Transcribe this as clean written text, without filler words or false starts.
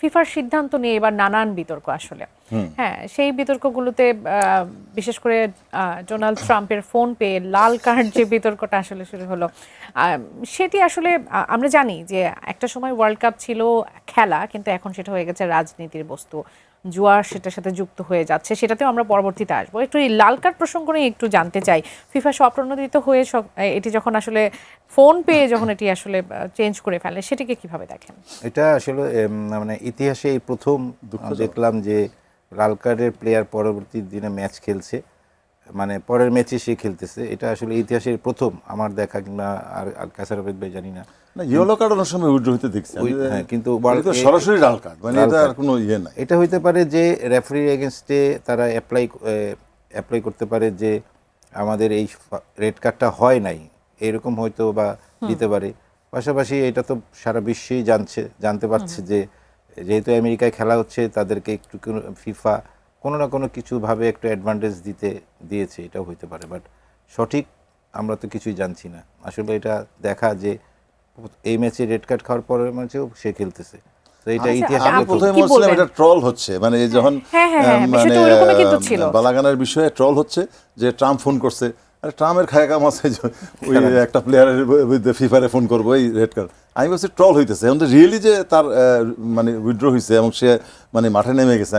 ফিফার সিদ্ধান্ত নিয়ে এবার নানান বিতর্ক আসলে। হ্যাঁ, সেই বিতর্কগুলোতে বিশেষ করে ডোনাল্ড ট্রাম্পের ফোন পেয়ে লাল কার্ড যে বিতর্কটা আসলে শুরু হলো, সেটি আসলে আমরা জানি যে একটা সময় ওয়ার্ল্ড কাপ ছিল খেলা, কিন্তু এখন সেটা হয়ে গেছে রাজনীতির বস্তু। জুয়া সেটার সাথে যুক্ত হয়ে যাচ্ছে, সেটাতেও আমরা পরবর্তীতে আসবো। একটু এই লাল কার্ড প্রসঙ্গ নিয়ে একটু জানতে চাই। ফিফা স্বপ্রণোদিত হয়ে এটি যখন আসলে ফোন পেয়ে যখন এটি আসলে চেঞ্জ করে ফেলে, সেটিকে কিভাবে দেখেন? এটা আসলে মানে ইতিহাসে এই প্রথম দেখলাম যে লাল কার্ডের প্লেয়ার পরবর্তী দিনে ম্যাচ খেলছে, মানে পরের ম্যাচে সে খেলতেছে। এটা আসলে ইতিহাসের প্রথম আমার দেখা, কিংবা আর কাসারবেদ ভাই জানি না। ইয়েলো কার্ড অনেক সময় উইথড্র হইতে দেখছি, হ্যাঁ, কিন্তু সরাসরি লাল কার্ড, মানে এটা আর কোনো ইয়ে নাই। এটা হইতে পারে যে রেফারির এগেনস্টে তারা অ্যাপ্লাই করতে পারে যে আমাদের এই রেড কার্ডটা হয় নাই, এরকম হয়তো বা দিতে পারে। পাশাপাশি এটা তো সারা বিশ্বেই জানতে পারছে যে যেহেতু আমেরিকায় খেলা হচ্ছে, তাদেরকে একটু ফিফা কোনো না কোনো কিছুভাবে একটু অ্যাডভান্টেজ দিয়েছে, এটাও হইতে পারে। বাট সঠিক আমরা তো কিছুই জানছি না। আসলে এটা দেখা যে এই ম্যাচে রেড কার্ড খাওয়ার পরের ম্যাচেও সে খেলতেছে, তো এটা ইতিহাসে আমি প্রথমে বলছিলাম এটা ট্রল হচ্ছে, মানে যখন মানে বালাগানের বিষয়ে ট্রল হচ্ছে যে ট্রাম্প ফোন করছে, আরে ট্রাম্পের খায় কাম আছে ওই একটা প্লেয়ারের ফিফারে ফোন করবো এই রেড কার্ড। আমি বলছি ট্রল হইতেছে, এখন রিয়েলি যে তার মানে উইথড্র হয়েছে এবং সে মানে মাঠে নেমে গেছে।